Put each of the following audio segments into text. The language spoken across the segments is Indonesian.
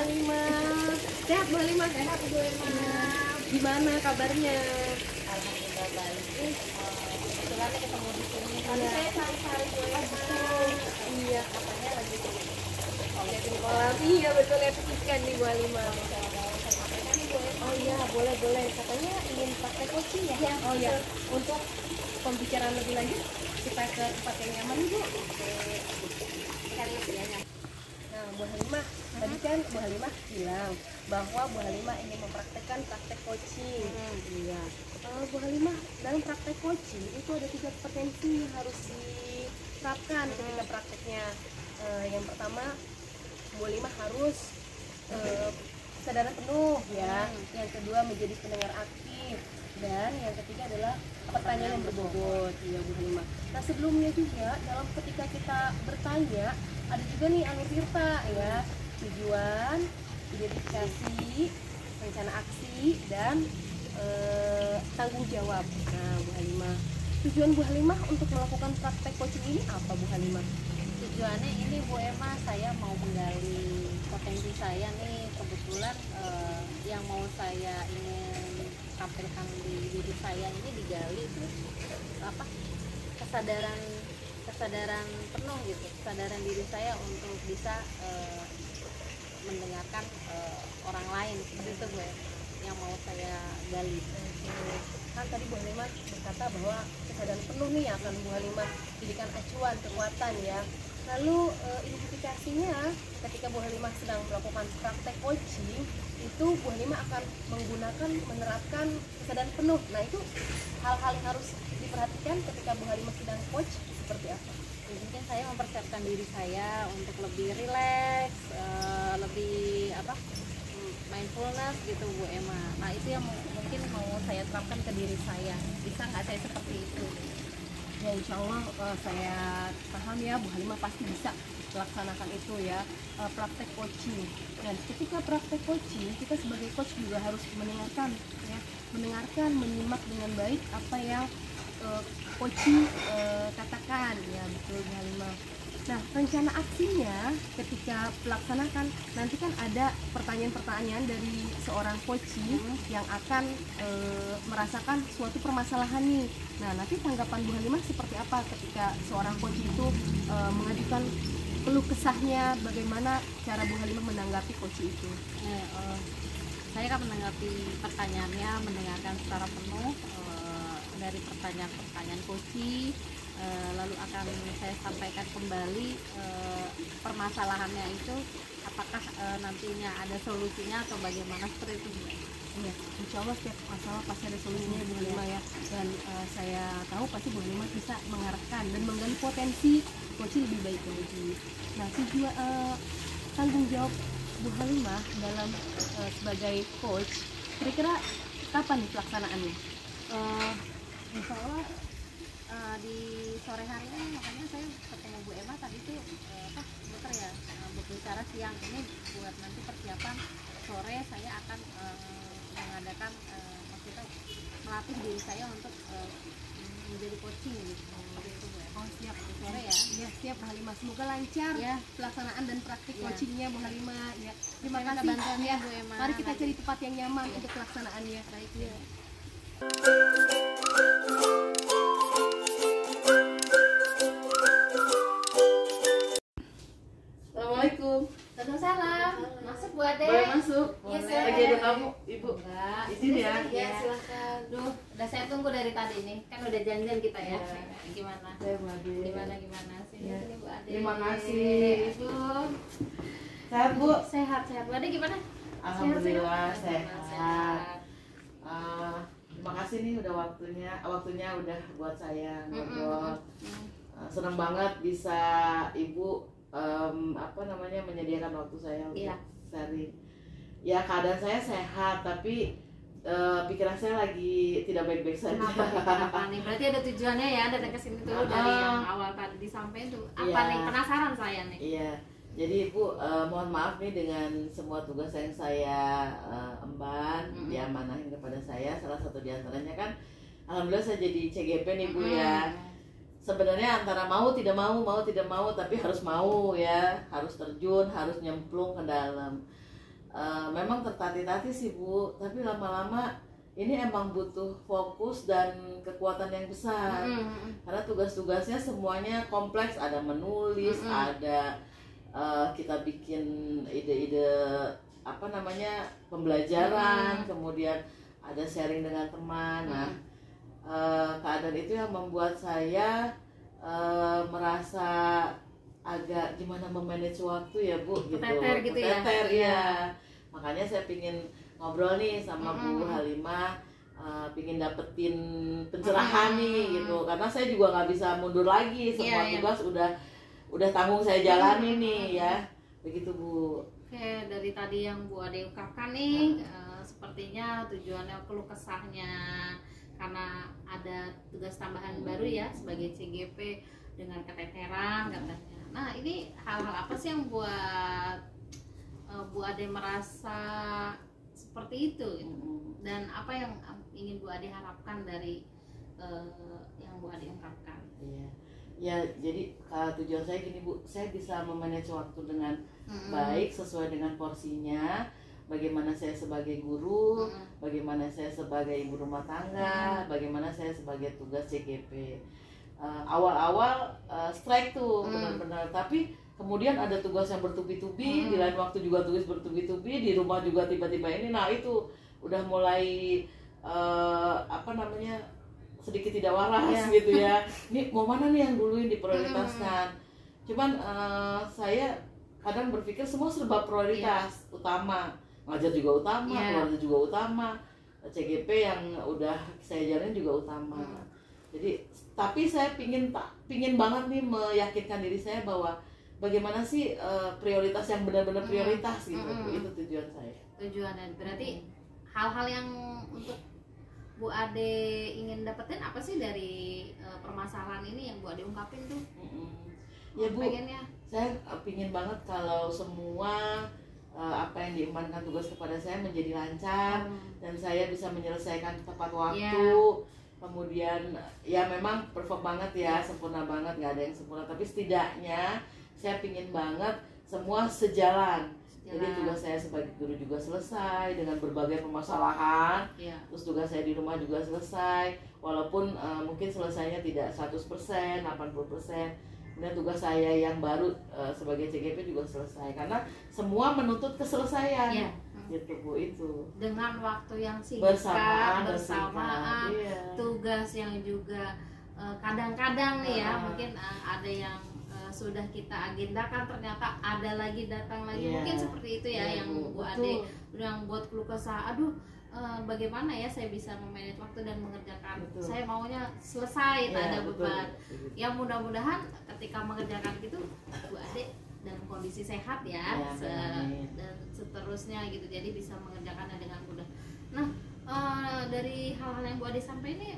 Halimah. Sehat Bu Halimah? Sehat Bu Halimah. Gimana kabarnya? Alhamdulillah baik. Kebetulan ketemu di sini. Tadi Iya. saya cari-cari Bu Halimah. Iya. Katanya lagi Liatin kolam. Iya betul, liatin ikan nih Bu Halimah. saya sampaikan nih Bu Halimah. Oh iya, boleh. Katanya ingin praktek coaching ya? Iya. Oh iya. Untuk pembicaraan lebih lanjut, kita ke tempat yang nyaman nih Bu. Kan lebih banyak. Nah, Bu Halimah, tadi kan Bu Halimah bilang bahwa Bu Halimah ingin mempraktekkan praktek coaching. Iya. Bu Halimah, dalam praktek coaching itu ada 3 kompetensi yang harus diterapkan ketika prakteknya. Yang pertama, Bu Halimah harus kesadaran penuh ya. Yang kedua, menjadi pendengar aktif. Dan yang ketiga adalah pertanyaan yang berbobot. Iya Bu Halimah. Nah, sebelumnya juga dalam ketika kita bertanya, ada juga nih Anu Tirta ya, tujuan, identifikasi, rencana aksi, dan tanggung jawab. Nah Bu Halimah, tujuan Bu Halimah untuk melakukan praktek coaching ini apa Bu Halimah? Tujuannya ini Bu Emma, saya mau menggali potensi saya nih. Kebetulan yang mau saya ingin tampilkan di diri saya ini digali itu apa, kesadaran penuh gitu, kesadaran diri saya untuk bisa mendengarkan orang lain, seperti itu Bu Emma yang mau saya gali. Kan tadi Bu Halimah berkata bahwa kesadaran penuh nih yang akan Bu Halimah jadikan acuan kekuatan ya. Lalu identifikasinya ketika Bu Halimah sedang melakukan praktek coaching itu Bu Halimah akan menerapkan kesadaran penuh. Nah itu hal-hal yang harus diperhatikan ketika Bu Halimah sedang coach seperti apa? Mungkin saya mempersiapkan diri saya untuk lebih rileks, lebih mindfulness gitu Bu Emma. Nah itu yang mungkin mau saya terapkan ke diri saya. Bisa nggak saya seperti itu? Ya insya Allah saya paham ya Bu Halimah pasti bisa melaksanakan itu ya, praktek coaching. Dan ketika praktek coaching kita sebagai coach juga harus mendengarkan ya, menyimak dengan baik apa yang coaching katakan ya, betul Bu Halimah. Nah, rencana aksinya ketika pelaksanakan nanti kan ada pertanyaan-pertanyaan dari seorang coaching yang akan merasakan suatu permasalahan nih. Nah, nanti tanggapan Bu Halimah seperti apa ketika seorang coaching itu mengajukan keluh kesahnya, bagaimana cara Bu Halimah menanggapi coaching itu? Saya akan menanggapi pertanyaannya, mendengarkan secara penuh dari pertanyaan-pertanyaan coaching. Lalu akan saya sampaikan kembali permasalahannya itu, apakah nantinya ada solusinya atau bagaimana, seperti itu. Ya, insya Allah setiap masalah pasti ada solusinya Bu Halimah ya. Dan saya tahu pasti Bu Halimah bisa mengarahkan dan menggali potensi coaching lebih baik lagi. Nah, tanggung jawab Bu Halimah dalam sebagai coach, kira-kira kapan nih pelaksanaannya? Insya Allah di sore hari ini, makanya saya ketemu Bu Emma tadi tuh berbicara siang ini buat nanti persiapan sore saya akan mengadakan maksudnya melatih diri saya untuk menjadi coaching gitu. Oh siap Sore ya. Ya siap Bu Halimah, semoga lancar Ya. pelaksanaan dan praktik Ya. coachingnya Bu Halimah ya. Terima Saya minta kasih bantuannya, ya. Bu Emma. Mari kita cari tempat yang nyaman untuk pelaksanaannya. Baik ya. Assalamualaikum. Waalaikumsalam. Masuk Bu Ade. Boleh masuk? Iya, Boleh. silakan. Lagi ada tamu, Ibu. Enggak. Di sini ya? Ya, silakan. Duh, udah saya tunggu dari tadi nih. Kan udah janjian kita ya. Ya. Gimana? Saya Bu Ade. Gimana? Sini Ya. sini Bu Ade. Terima kasih. Ibu. Sehat Bu? Sehat. Bu Ade gimana? Alhamdulillah Sehat. sehat. Terima kasih nih udah waktunya udah buat saya ngobrol. Senang banget bisa Ibu menyediakan waktu saya untuk Iya. sharing. Ya keadaan saya sehat tapi pikiran saya lagi tidak baik-baik saja. Kenapa nih? Berarti ada tujuannya ya datang ke sini tuh dari yang awal tadi disampaikan tuh. Apa Iya. nih? Penasaran saya nih. Iya. Jadi Ibu mohon maaf nih dengan semua tugas yang saya emban diamanahin kepada saya. Salah satu diantaranya kan alhamdulillah saya jadi CGP nih Bu ya. Sebenarnya antara mau tidak mau tapi harus mau ya, harus terjun, harus nyemplung ke dalam. memang tertati-tati sih Bu, tapi lama-lama ini emang butuh fokus dan kekuatan yang besar. Karena tugas-tugasnya semuanya kompleks, ada menulis, ada kita bikin ide-ide apa namanya pembelajaran, kemudian ada sharing dengan teman. Nah, keadaan itu yang membuat saya merasa agak gimana memanage waktu ya Bu, gitu. Keteter gitu ya. Keteter, ya. Makanya saya pingin ngobrol nih sama Bu Halimah, pingin dapetin pencerahan nih gitu, karena saya juga nggak bisa mundur lagi, semua tugas udah tanggung saya jalani nih ya, begitu Bu. Oke, dari tadi yang Bu Ade ungkapkan nih, sepertinya tujuannya keluh kesahnya karena ada tugas tambahan baru ya sebagai CGP dengan keteteran katanya. Nah, ini hal-hal apa sih yang buat Bu Ade merasa seperti itu gitu? Dan apa yang ingin Bu Ade harapkan dari yang Bu Ade ungkapkan? Iya. Ya, jadi tujuan saya gini Bu, saya bisa memanage waktu dengan baik sesuai dengan porsinya. Bagaimana saya sebagai guru, bagaimana saya sebagai ibu rumah tangga, bagaimana saya sebagai tugas CGP. Awal-awal strike tuh benar-benar, tapi kemudian ada tugas yang bertubi-tubi, di lain waktu juga tugas bertubi-tubi, di rumah juga tiba-tiba ini. Nah, itu udah mulai apa namanya, sedikit tidak waras gitu ya. Ini mau mana nih yang duluin diprioritaskan. Cuman saya kadang berpikir semua serba prioritas, utama. Ngajar juga utama, keluarga juga utama, CGP yang udah saya jalanin juga utama. Jadi, tapi saya pingin banget nih meyakinkan diri saya bahwa bagaimana sih prioritas yang benar-benar prioritas gitu. Itu tujuan saya. Tujuannya berarti hal-hal yang untuk Bu Ade ingin dapetin apa sih dari permasalahan ini yang Bu Ade ungkapin tuh? Ya Bu, pengennya? Saya pingin banget kalau semua apa yang diembankan tugas kepada saya menjadi lancar dan saya bisa menyelesaikan tepat waktu. Kemudian ya memang perfect banget ya, sempurna banget, nggak ada yang sempurna, tapi setidaknya saya pingin banget semua sejalan. Jadi tugas saya sebagai guru juga selesai dengan berbagai permasalahan. Terus tugas saya di rumah juga selesai, walaupun mungkin selesainya tidak 100%, 80%. Kemudian tugas saya yang baru sebagai CGP juga selesai, karena semua menuntut keselesaian. Gitu Bu, itu. Dengan waktu yang singkat, bersamaan, tugas yang juga kadang-kadang nih ya, mungkin ada yang sudah kita agendakan ternyata ada lagi datang lagi, mungkin seperti itu ya yang Bu Ade yang buat keluh kesah, aduh bagaimana ya saya bisa memanage waktu dan mengerjakan, saya maunya selesai, tak ada beban. Ya mudah-mudahan ketika mengerjakan itu Bu Ade dalam kondisi sehat ya, dan seterusnya gitu, jadi bisa mengerjakannya dengan mudah. Nah, dari hal-hal yang Bu Ade sampaikan ini,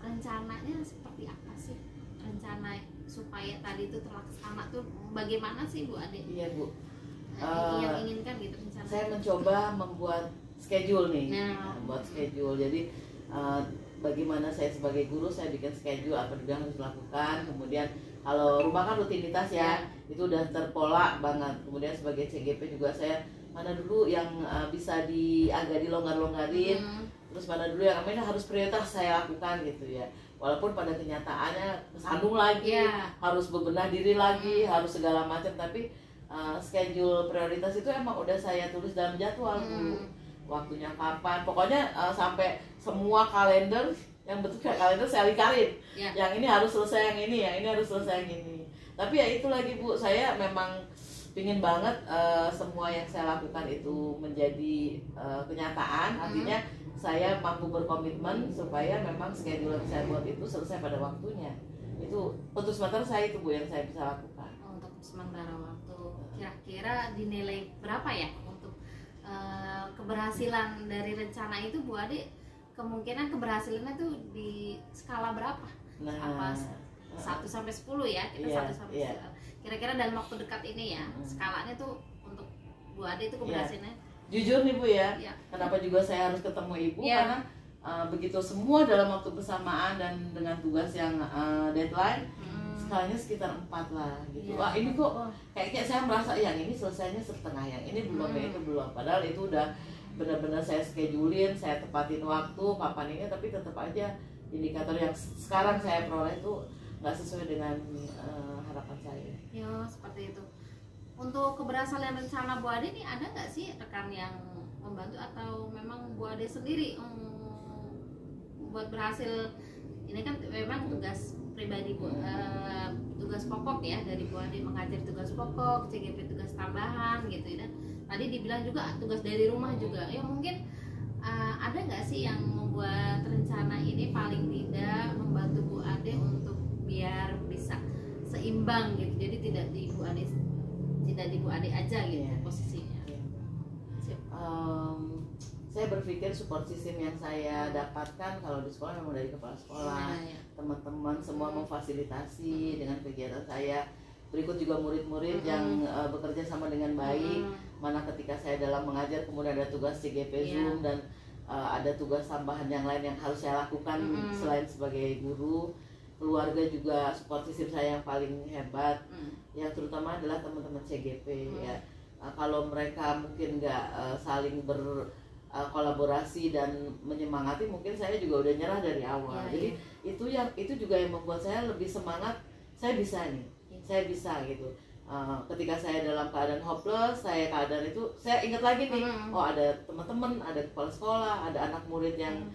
rencananya seperti apa sih? Rencana supaya tadi itu terlaksana tuh bagaimana sih Bu Ade? Iya Bu, yang inginkan gitu rencana. Saya mencoba membuat schedule nih, membuat schedule. Jadi bagaimana saya sebagai guru, saya bikin schedule apa juga yang harus dilakukan. Kemudian kalau rumah kan rutinitas ya, itu udah terpola banget. Kemudian sebagai CGP juga saya mana dulu yang bisa agak dilonggar-longgarin, terus mana dulu yang namanya harus prioritas saya lakukan gitu ya. Walaupun pada kenyataannya kesandung lagi, harus bebenah diri lagi, harus segala macam, tapi schedule prioritas itu emang udah saya tulis dalam jadwal Bu. Waktunya kapan, pokoknya sampai semua kalender yang bentuknya kalender saya lingkarin. Yang ini harus selesai yang ini, yang ini harus selesai yang ini. Tapi ya itu lagi Bu, saya memang pingin banget semua yang saya lakukan itu menjadi kenyataan. Artinya saya mampu berkomitmen supaya memang schedule yang saya buat itu selesai pada waktunya. Itu untuk sementara saya itu Bu yang saya bisa lakukan. Untuk sementara waktu, kira-kira dinilai berapa ya untuk keberhasilan dari rencana itu Bu Ade? Kemungkinan keberhasilannya tuh di skala berapa? Apa 1 sampai 10 ya? Kita 1 sampai 10. Kira-kira dalam waktu dekat ini ya, skalanya tuh untuk Bu Ade itu keberhasilannya? Jujur nih Bu ya, kenapa juga saya harus ketemu Ibu, karena begitu semua dalam waktu bersamaan dan dengan tugas yang deadline, skalanya sekitar 4 lah gitu. Iya. Wah ini kok kayak saya merasa yang ini selesainya setengah, yang ini belum, yang itu belum. Padahal itu udah benar-benar saya schedulein, saya tepatin waktu kapan ini, tapi tetap aja indikator yang sekarang saya peroleh itu nggak sesuai dengan harapan saya. Ya seperti itu. Untuk keberhasilan rencana Bu Ade ini ada nggak sih rekan yang membantu atau memang Bu Ade sendiri buat berhasil? Ini kan memang tugas pribadi Bu, tugas pokok ya dari Bu Ade, mengajar tugas pokok, CGP tugas tambahan gitu. Dan tadi dibilang juga tugas dari rumah juga. Ya mungkin ada nggak sih yang membuat rencana ini paling tidak membantu Bu Ade untuk biar bisa seimbang gitu. Jadi tidak di Bu Ade aja gitu posisinya. Saya berpikir support system yang saya dapatkan kalau di sekolah memang dari kepala sekolah, teman-teman semua memfasilitasi dengan kegiatan saya. Berikut juga murid-murid yang bekerja sama dengan baik. Mana ketika saya dalam mengajar kemudian ada tugas CGP Zoom dan ada tugas tambahan yang lain yang harus saya lakukan selain sebagai guru. Keluarga juga support system saya yang paling hebat. Yang terutama adalah teman-teman CGP ya. Kalau mereka mungkin nggak saling kolaborasi dan menyemangati, mungkin saya juga udah nyerah dari awal. Jadi itu juga yang membuat saya lebih semangat. Saya bisa nih, saya bisa gitu. Ketika saya dalam keadaan hopeless, saya ingat lagi nih, oh ada teman-teman, ada kepala sekolah, ada anak murid yang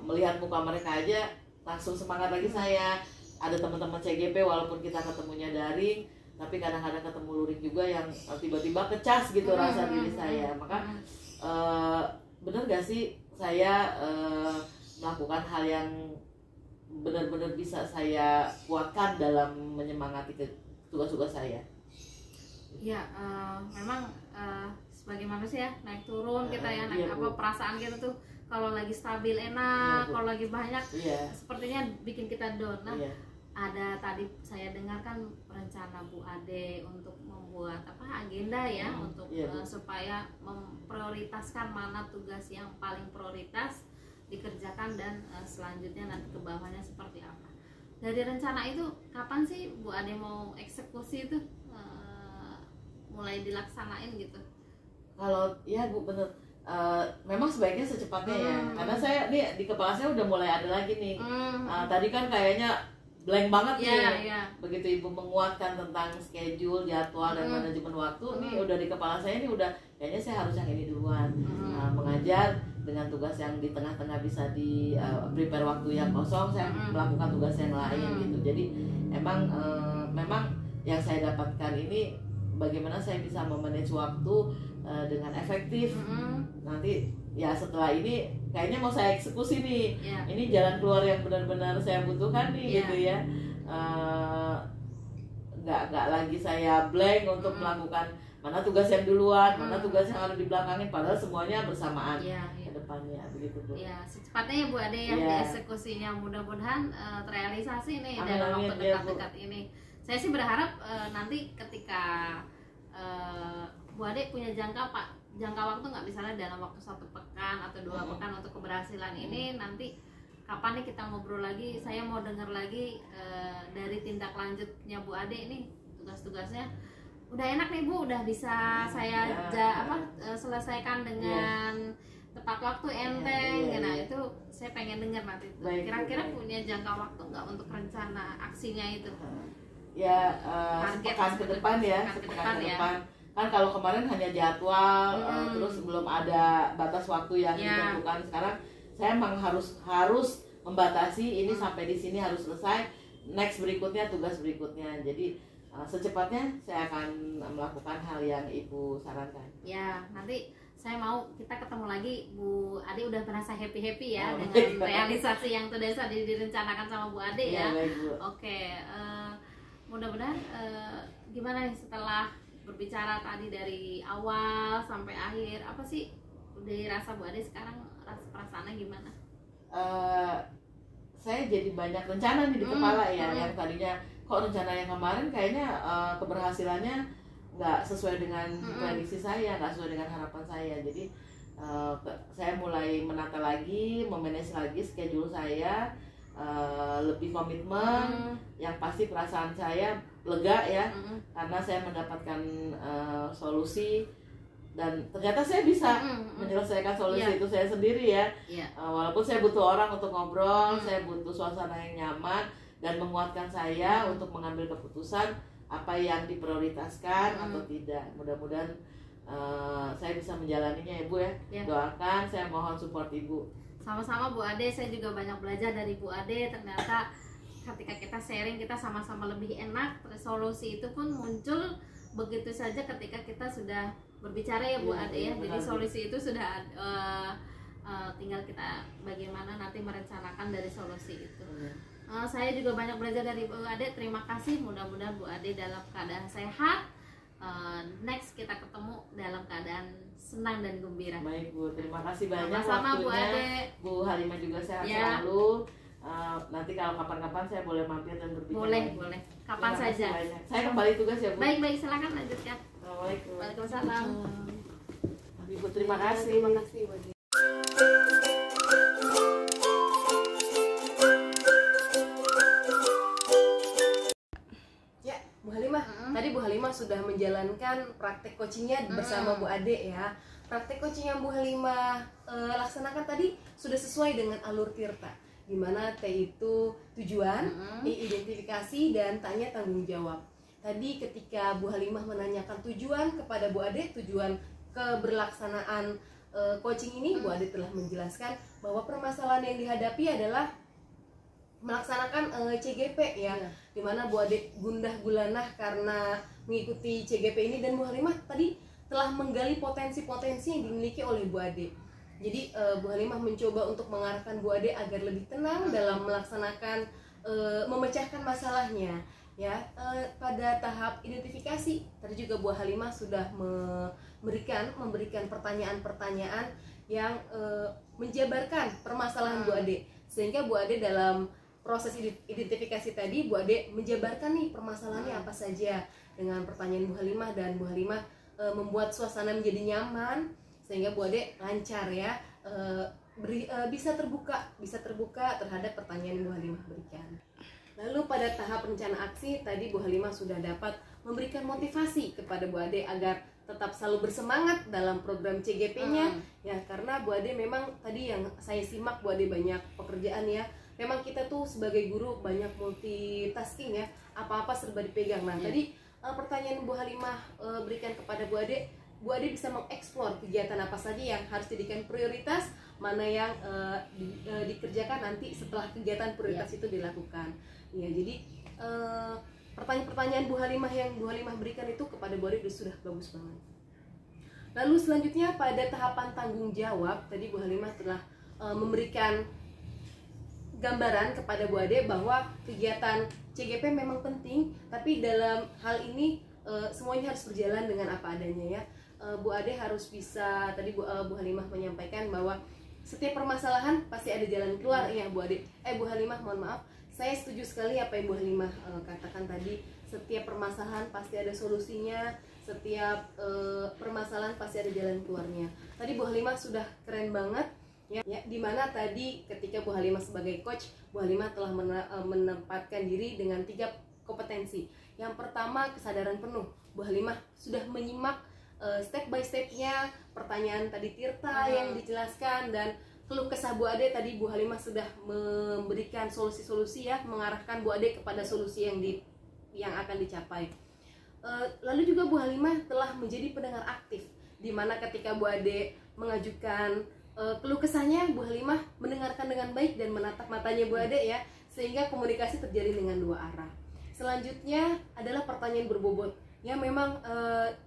melihat muka mereka aja langsung semangat lagi saya. Ada teman-teman CGP walaupun kita ketemunya daring, tapi kadang-kadang ketemu luring juga yang tiba-tiba kecas gitu rasa diri saya. Maka benar gak sih saya melakukan hal yang benar-benar bisa saya kuatkan dalam menyemangati tugas-tugas saya? Ya, memang sebagai manusia naik turun kita ya, naik perasaan kita tuh kalau lagi stabil enak, kalau lagi banyak sepertinya bikin kita down. Nah, ada tadi saya dengarkan rencana Bu Ade untuk membuat agenda ya untuk supaya memprioritaskan mana tugas yang paling prioritas dikerjakan dan selanjutnya nanti ke bawahnya seperti apa. Dari rencana itu kapan sih Bu Ade mau eksekusi itu mulai dilaksanain gitu? Kalau Bu bener, memang sebaiknya secepatnya ya, karena saya nih di kepala saya udah mulai ada lagi nih. Tadi kan kayaknya blank banget nih. Begitu Ibu menguatkan tentang schedule, jadwal dan manajemen waktu, nih udah di kepala saya nih udah kayaknya saya harus yang ini duluan. Mengajar dengan tugas yang di tengah-tengah bisa di prepare waktu yang kosong, saya melakukan tugas yang lain gitu. Jadi memang yang saya dapatkan ini bagaimana saya bisa memanage waktu dengan efektif. Nanti ya setelah ini kayaknya mau saya eksekusi nih. Ini jalan keluar yang benar-benar saya butuhkan nih gitu ya. Nggak lagi saya blank untuk melakukan mana tugas yang duluan, mana tugas yang harus dibelakangin, padahal semuanya bersamaan ke depannya begitu Bu. Ya, secepatnya ya Bu Ade ya dieksekusinya, mudah-mudahan terrealisasi nih dalam waktu dekat-dekat ini. Saya sih berharap nanti ketika Bu Ade punya jangka waktu nggak, misalnya dalam waktu 1 pekan atau 2 pekan untuk keberhasilan ini, nanti kapan nih kita ngobrol lagi, saya mau dengar lagi dari tindak lanjutnya Bu Ade ini, tugas-tugasnya udah enak nih Bu, udah bisa saya selesaikan dengan tepat waktu, enteng. Nah itu saya pengen dengar nanti. Kira-kira punya jangka waktu nggak untuk rencana aksinya itu? Sepekan ke depan ya, sepekan ke depan. Kan kalau kemarin hanya jadwal, terus belum ada batas waktu yang ditentukan. Sekarang saya memang harus membatasi ini sampai di sini harus selesai. Next berikutnya, tugas berikutnya. Jadi secepatnya saya akan melakukan hal yang Ibu sarankan. Ya, nanti saya mau kita ketemu lagi. Bu Ade udah merasa happy ya dengan realisasi yang sudah direncanakan sama Bu Ade ya. Baik, Bu. Oke, mudah-mudahan gimana nih setelah berbicara tadi dari awal sampai akhir, apa sih dirasa Bu Ade sekarang, perasaannya gimana? Saya jadi banyak rencana nih di kepala ya, yang tadinya kok rencana yang kemarin kayaknya keberhasilannya nggak sesuai dengan prediksi saya, nggak sesuai dengan harapan saya. Jadi saya mulai menata lagi, memanage lagi schedule saya lebih komitmen. Yang pasti perasaan saya lega ya, karena saya mendapatkan solusi, dan ternyata saya bisa menyelesaikan solusi itu saya sendiri ya. Walaupun saya butuh orang untuk ngobrol, saya butuh suasana yang nyaman dan menguatkan saya untuk mengambil keputusan apa yang diprioritaskan atau tidak. Mudah-mudahan saya bisa menjalaninya ya Bu ya. Doakan, saya mohon support Ibu. Sama-sama Bu Ade, saya juga banyak belajar dari Bu Ade. Ternyata ketika kita sharing, kita sama-sama lebih enak. Solusi itu pun muncul begitu saja ketika kita sudah berbicara ya Bu Ade ya. Jadi solusi itu sudah tinggal kita bagaimana nanti merencanakan dari solusi itu. Saya juga banyak belajar dari Bu Ade. Terima kasih. Mudah-mudahan Bu Ade dalam keadaan sehat. Next kita ketemu dalam keadaan senang dan gembira. Baik Bu, terima kasih banyak Sama-sama, waktunya. Bu Ade. Bu Halimah juga sehat selalu. Nanti kalau kapan-kapan saya boleh mampir dan berbicara. Boleh. Kapan saja. Saya kembali tugas ya Bu. Baik, silakan lanjutkan. Assalamualaikum. Waalaikumsalam. Ibu terima kasih. Terima kasih Bu Ade. Bu Halimah, tadi Bu Halimah sudah menjalankan praktek coachingnya bersama Bu Ade ya. Praktek coaching yang Bu Halimah laksanakan tadi sudah sesuai dengan alur Tirta, di mana T itu tujuan, I identifikasi, dan tanya tanggung jawab. Tadi ketika Bu Halimah menanyakan tujuan kepada Bu Ade, tujuan keberlaksanaan coaching ini, Bu Ade telah menjelaskan bahwa permasalahan yang dihadapi adalah melaksanakan CGP ya, dimana Bu Ade gundah gulanah karena mengikuti CGP ini, dan Bu Halimah tadi telah menggali potensi-potensi yang dimiliki oleh Bu Ade. Jadi Bu Halimah mencoba untuk mengarahkan Bu Ade agar lebih tenang dalam melaksanakan memecahkan masalahnya ya. Pada tahap identifikasi tadi juga Bu Halimah sudah memberikan pertanyaan-pertanyaan yang menjabarkan permasalahan Bu Ade, sehingga Bu Ade dalam proses identifikasi tadi Bu Ade menjabarkan nih permasalahannya apa saja dengan pertanyaan Bu Halimah, dan Bu Halimah membuat suasana menjadi nyaman sehingga Bu Ade lancar ya, bisa terbuka terhadap pertanyaan Bu Halimah berikan. Lalu pada tahap rencana aksi tadi Bu Halimah sudah dapat memberikan motivasi kepada Bu Ade agar tetap selalu bersemangat dalam program CGP-nya ya, karena Bu Ade memang tadi yang saya simak, Bu Ade banyak pekerjaan ya. Memang kita tuh sebagai guru banyak multitasking ya, apa-apa serba dipegang. Nah, tadi pertanyaan Bu Halimah berikan kepada Bu Ade bisa mengeksplor kegiatan apa saja yang harus dijadikan prioritas, mana yang dikerjakan nanti setelah kegiatan prioritas itu dilakukan. Ya, jadi pertanyaan-pertanyaan Bu Halimah yang Bu Halimah berikan itu kepada Bu Ade sudah bagus banget. Lalu selanjutnya pada tahapan tanggung jawab, tadi Bu Halimah telah memberikan gambaran kepada Bu Ade bahwa kegiatan CGP memang penting, tapi dalam hal ini semuanya harus berjalan dengan apa adanya ya. Bu Ade harus bisa, tadi Bu Halimah menyampaikan bahwa setiap permasalahan pasti ada jalan keluar ya Bu Ade. Bu Halimah, mohon maaf, saya setuju sekali apa yang Bu Halimah katakan tadi. Setiap permasalahan pasti ada solusinya, setiap permasalahan pasti ada jalan keluarnya. Tadi Bu Halimah sudah keren banget ya, dimana tadi ketika Bu Halimah sebagai coach, Bu Halimah telah menempatkan diri dengan 3 kompetensi. Yang pertama, kesadaran penuh. Bu Halimah sudah menyimak step by stepnya pertanyaan tadi Tirta yang dijelaskan, dan keluh kesah Bu Ade tadi Bu Halimah sudah memberikan solusi-solusi ya, mengarahkan Bu Ade kepada solusi yang akan dicapai. Lalu juga Bu Halimah telah menjadi pendengar aktif, dimana ketika Bu Ade mengajukan keluh kesahnya, Bu Halimah mendengarkan dengan baik dan menatap matanya Bu Ade ya, sehingga komunikasi terjalin dengan 2 arah. Selanjutnya adalah pertanyaan berbobot. Ya, memang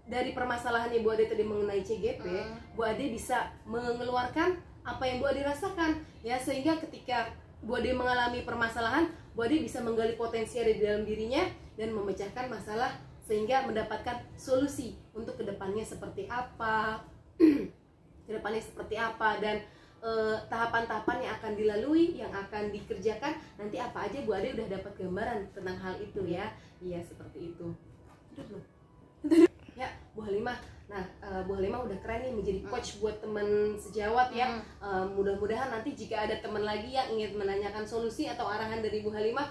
dari permasalahan yang Bu Ade tadi mengenai CGP, Bu Ade bisa mengeluarkan apa yang Bu Ade rasakan ya, sehingga ketika Bu Ade mengalami permasalahan, Bu Ade bisa menggali potensi yang ada di dalam dirinya dan memecahkan masalah sehingga mendapatkan solusi untuk kedepannya seperti apa. Dan tahapan-tahapan yang akan dilalui, yang akan dikerjakan nanti apa aja, Bu Ade udah dapat gambaran tentang hal itu ya. Iya, seperti itu. Ya, Bu Halimah. Nah, Bu Halimah udah keren nih menjadi coach buat teman sejawat ya. Mudah-mudahan nanti jika ada teman lagi yang ingin menanyakan solusi atau arahan dari Bu Halimah,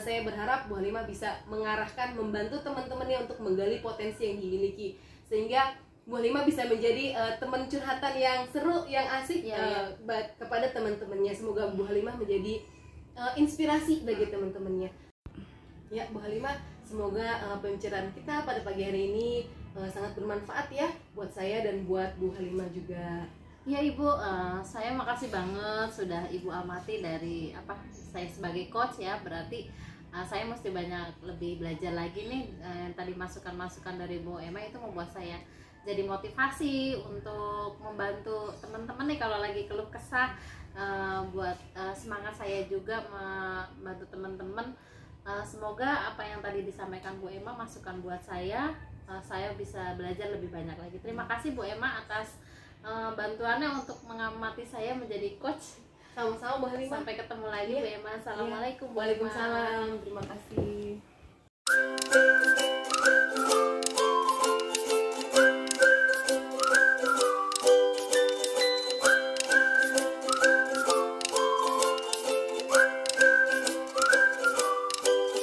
saya berharap Bu Halimah bisa mengarahkan, membantu teman-temannya untuk menggali potensi yang dimiliki, sehingga Bu Halimah bisa menjadi teman curhatan yang seru, yang asik kepada teman-temannya. Semoga Bu Halimah menjadi inspirasi bagi teman-temannya. Ya, Bu Halimah, semoga pembicaraan kita pada pagi hari ini sangat bermanfaat ya buat saya dan buat Bu Halimah juga. Ya Ibu, saya makasih banget sudah Ibu amati dari saya sebagai coach ya. Berarti saya mesti banyak lebih belajar lagi nih. Yang tadi masukan-masukan dari Bu Emma itu membuat saya jadi motivasi untuk membantu teman-teman nih kalau lagi keluh kesah, buat semangat saya juga membantu teman-teman. Semoga apa yang tadi disampaikan Bu Emma masukan buat saya bisa belajar lebih banyak lagi. Terima kasih Bu Emma atas bantuannya untuk mengamati saya menjadi coach. Sama-sama Bu Halimah. Sampai ketemu lagi Bu Emma. Assalamualaikum. Waalaikumsalam. Terima kasih.